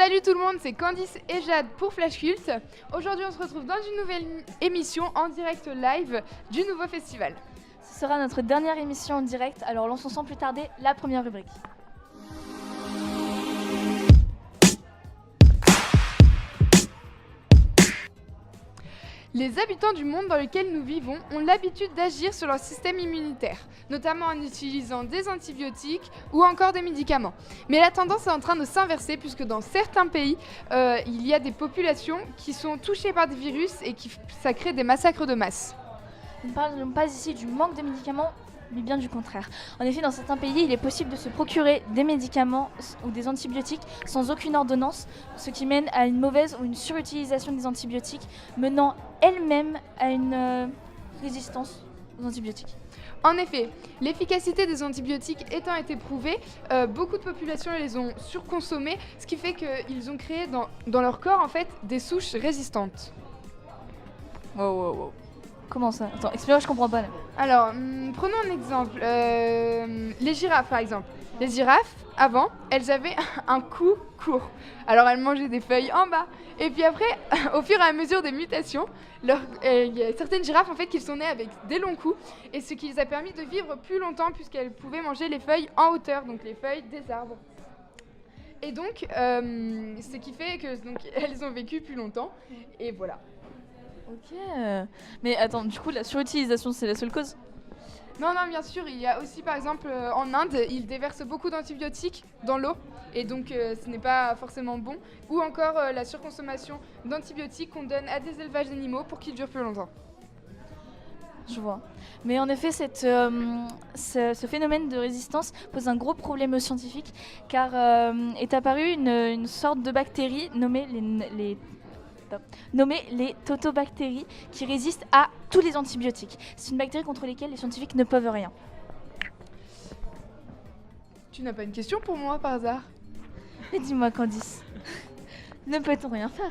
Salut tout le monde, c'est Candice et Jade pour Flash Cult. Aujourd'hui on se retrouve dans une nouvelle émission en direct live du nouveau festival. Ce sera notre dernière émission en direct, alors lançons sans plus tarder la première rubrique. Les habitants du monde dans lequel nous vivons ont l'habitude d'agir sur leur système immunitaire, notamment en utilisant des antibiotiques ou encore des médicaments. Mais la tendance est en train de s'inverser puisque dans certains pays, il y a des populations qui sont touchées par des virus et ça crée des massacres de masse. Nous ne parlons pas ici du manque de médicaments, mais bien du contraire. En effet, dans certains pays, il est possible de se procurer des médicaments ou des antibiotiques sans aucune ordonnance, ce qui mène à une mauvaise ou une surutilisation des antibiotiques, menant elle-même à une résistance aux antibiotiques. En effet, l'efficacité des antibiotiques étant été prouvée, beaucoup de populations les ont surconsommés, ce qui fait qu'ils ont créé dans leur corps en fait des souches résistantes. Wow. Comment ça? Attends, explique-moi, je comprends pas là. Alors, prenons un exemple. Les girafes, par exemple. Les girafes, avant, elles avaient un cou court. Alors, elles mangeaient des feuilles en bas. Et puis après, au fur et à mesure des mutations, il y a certaines girafes, en fait, qui sont nées avec des longs coups. Et ce qui les a permis de vivre plus longtemps, puisqu'elles pouvaient manger les feuilles en hauteur, donc les feuilles des arbres. Et donc, ce qui fait que elles ont vécu plus longtemps. Et voilà. Ok. Mais attends, du coup, la surutilisation, c'est la seule cause? Non, bien sûr, il y a aussi par exemple en Inde, ils déversent beaucoup d'antibiotiques dans l'eau et donc ce n'est pas forcément bon. Ou encore la surconsommation d'antibiotiques qu'on donne à des élevages d'animaux pour qu'ils durent plus longtemps. Je vois. Mais en effet, ce phénomène de résistance pose un gros problème aux scientifiques car est apparue une sorte de bactérie nommée les totobactéries qui résistent à tous les antibiotiques. C'est une bactérie contre laquelle les scientifiques ne peuvent rien. Tu n'as pas une question pour moi par hasard? Mais dis-moi Candice, ne peut-on rien faire?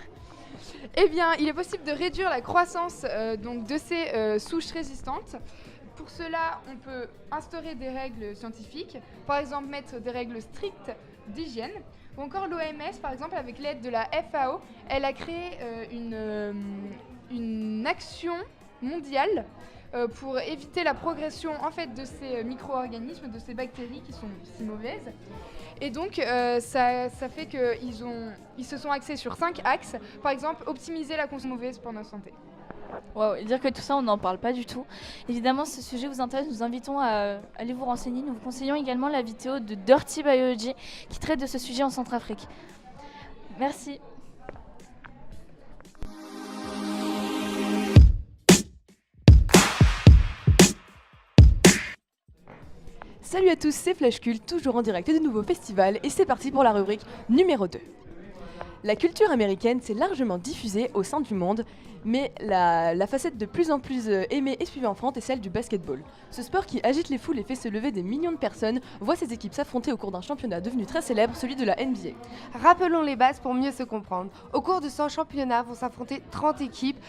Eh bien, il est possible de réduire la croissance de ces souches résistantes. Pour cela, on peut instaurer des règles scientifiques, par exemple mettre des règles strictes d'hygiène. Ou encore l'OMS, par exemple, avec l'aide de la FAO, elle a créé une action mondiale pour éviter la progression en fait, de ces micro-organismes, de ces bactéries qui sont si mauvaises. Et donc, ça fait qu'ils se sont axés sur 5 axes. Par exemple, optimiser la consommation mauvaise pour notre santé. Wow, et dire que tout ça, on n'en parle pas du tout. Évidemment, si ce sujet vous intéresse, nous vous invitons à aller vous renseigner. Nous vous conseillons également la vidéo de Dirty Biology qui traite de ce sujet en Centrafrique. Merci. Salut à tous, c'est Flash Cult, toujours en direct du nouveau festival, et c'est parti pour la rubrique numéro 2. La culture américaine s'est largement diffusée au sein du monde, mais la facette de plus en plus aimée et suivie en France est celle du basketball. Ce sport qui agite les foules et fait se lever des millions de personnes voit ses équipes s'affronter au cours d'un championnat devenu très célèbre, celui de la NBA. Rappelons les bases pour mieux se comprendre. Au cours de ce championnat vont s'affronter 30 équipes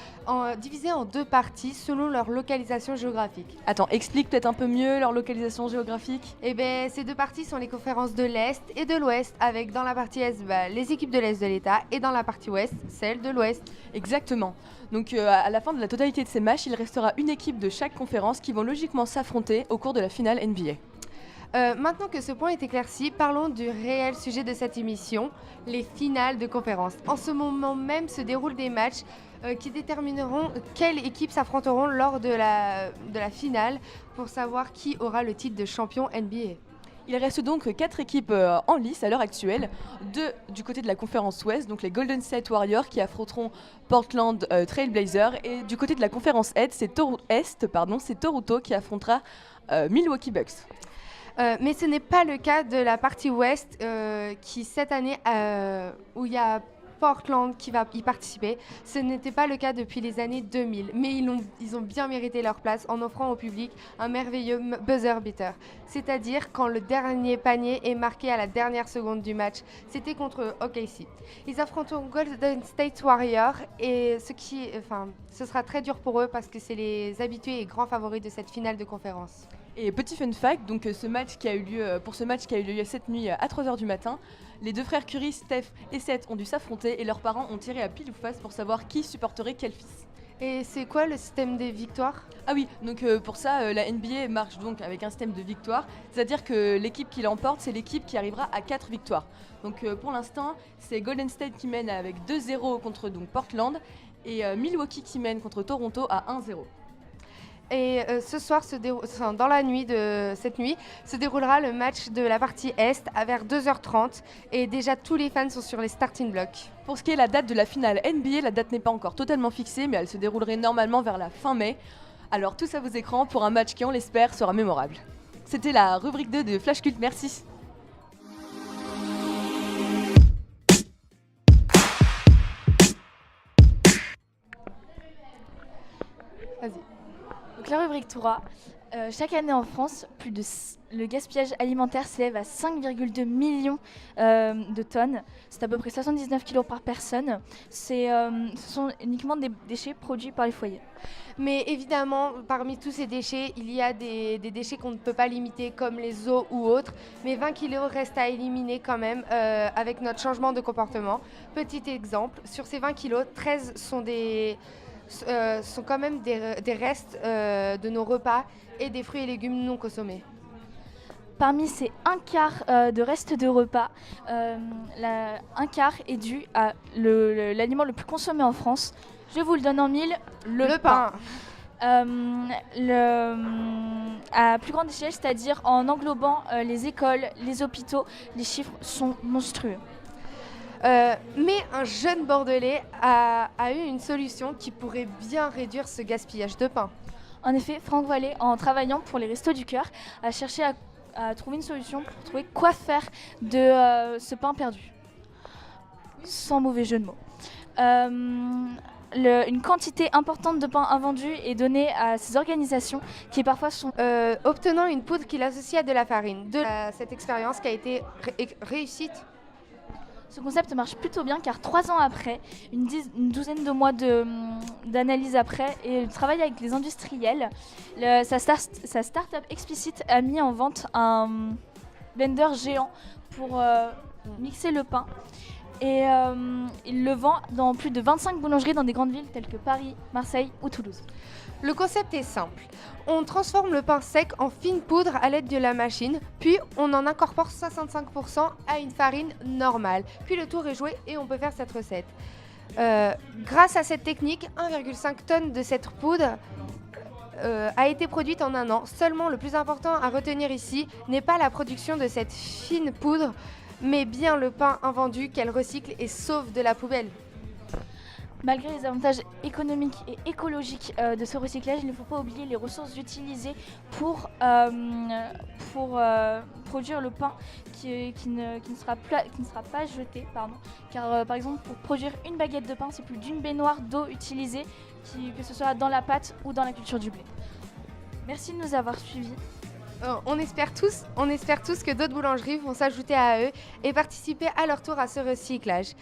divisées en 2 parties selon leur localisation géographique. Attends, explique peut-être un peu mieux leur localisation géographique. Eh bien, ces 2 parties sont les conférences de l'Est et de l'Ouest, avec dans la partie Est les équipes de l'Est de l'État et dans la partie Ouest, celles de l'Ouest. Exactement. Donc à la fin de la totalité de ces matchs, il restera une équipe de chaque conférence qui vont logiquement s'affronter au cours de la finale NBA. Maintenant que ce point est éclairci, parlons du réel sujet de cette émission, les finales de conférence. En ce moment même se déroulent des matchs qui détermineront quelles équipes s'affronteront lors de la finale pour savoir qui aura le titre de champion NBA. Il reste donc 4 équipes en lice à l'heure actuelle. 2 du côté de la conférence Ouest, donc les Golden State Warriors qui affronteront Portland Trail Blazers. Et du côté de la conférence Est, c'est Toronto qui affrontera Milwaukee Bucks. Mais ce n'est pas le cas de la partie Ouest qui cette année, où il y a Portland qui va y participer. Ce n'était pas le cas depuis les années 2000, mais ils ont bien mérité leur place en offrant au public un merveilleux buzzer beater. C'est-à-dire quand le dernier panier est marqué à la dernière seconde du match. C'était contre OKC. Ils affronteront Golden State Warriors et ce sera très dur pour eux parce que c'est les habitués et grands favoris de cette finale de conférence. Et petit fun fact, donc pour ce match qui a eu lieu cette nuit à 3h du matin, Les deux frères Curry, Steph et Seth, ont dû s'affronter et leurs parents ont tiré à pile ou face pour savoir qui supporterait quel fils. Et c'est quoi le système des victoires? Ah oui, donc pour ça, la NBA marche donc avec un système de victoire, c'est-à-dire que l'équipe qui l'emporte, c'est l'équipe qui arrivera à 4 victoires. Donc pour l'instant, c'est Golden State qui mène avec 2-0 contre donc, Portland et Milwaukee qui mène contre Toronto à 1-0. Et ce soir, dans la nuit de cette nuit, se déroulera le match de la partie Est vers 2h30 et déjà tous les fans sont sur les starting blocks. Pour ce qui est la date de la finale NBA, la date n'est pas encore totalement fixée, mais elle se déroulerait normalement vers la fin mai. Alors tous à vos écrans pour un match qui, on l'espère, sera mémorable. C'était la rubrique 2 de Flash Cult, merci. Vas-y. Donc la rubrique 3. Chaque année en France, le gaspillage alimentaire s'élève à 5,2 millions de tonnes. C'est à peu près 79 kilos par personne. Ce sont uniquement des déchets produits par les foyers. Mais évidemment, parmi tous ces déchets, il y a des déchets qu'on ne peut pas limiter, comme les eaux ou autres. Mais 20 kilos restent à éliminer quand même avec notre changement de comportement. Petit exemple, sur ces 20 kilos, 13 sont quand même des restes de nos repas et des fruits et légumes non consommés. Parmi ces un quart de restes de repas, un quart est dû à l'aliment le plus consommé en France. Je vous le donne en mille, le pain. À plus grande échelle, c'est-à-dire en englobant les écoles, les hôpitaux, les chiffres sont monstrueux. Mais un jeune Bordelais a eu une solution qui pourrait bien réduire ce gaspillage de pain. En effet, Franck Vallée, en travaillant pour les Restos du Cœur, a cherché à trouver une solution pour trouver quoi faire de ce pain perdu. Sans mauvais jeu de mots. Une quantité importante de pain invendu est donnée à ces organisations qui parfois sont... Obtenant une poudre qu'il associe à de la farine. Cette expérience qui a été réussite. Ce concept marche plutôt bien car 3 ans après, une douzaine de mois d'analyse après et le travail avec les industriels, sa start-up Explicit a mis en vente un blender géant pour mixer le pain. Et il le vend dans plus de 25 boulangeries dans des grandes villes telles que Paris, Marseille ou Toulouse. Le concept est simple. On transforme le pain sec en fine poudre à l'aide de la machine, puis on en incorpore 65% à une farine normale. Puis le tour est joué et on peut faire cette recette. Grâce à cette technique, 1,5 tonnes de cette poudre a été produite en un an. Seulement, le plus important à retenir ici n'est pas la production de cette fine poudre, mais bien le pain invendu qu'elle recycle et sauve de la poubelle. Malgré les avantages économiques et écologiques de ce recyclage, il ne faut pas oublier les ressources utilisées pour produire le pain qui ne sera pas jeté. Car par exemple, pour produire une baguette de pain, c'est plus d'une baignoire d'eau utilisée, que ce soit dans la pâte ou dans la culture du blé. Merci de nous avoir suivis. On espère tous que d'autres boulangeries vont s'ajouter à eux et participer à leur tour à ce recyclage.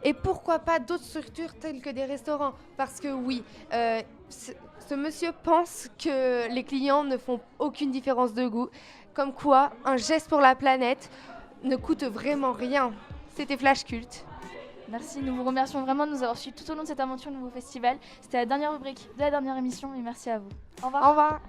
Et pourquoi pas d'autres structures telles que des restaurants? Parce que oui, ce monsieur pense que les clients ne font aucune différence de goût. Comme quoi, un geste pour la planète ne coûte vraiment rien. C'était Flash Cult. Merci, nous vous remercions vraiment de nous avoir suivis tout au long de cette aventure Nouveau Festival. C'était la dernière rubrique de la dernière émission et merci à vous. Au revoir. Au revoir.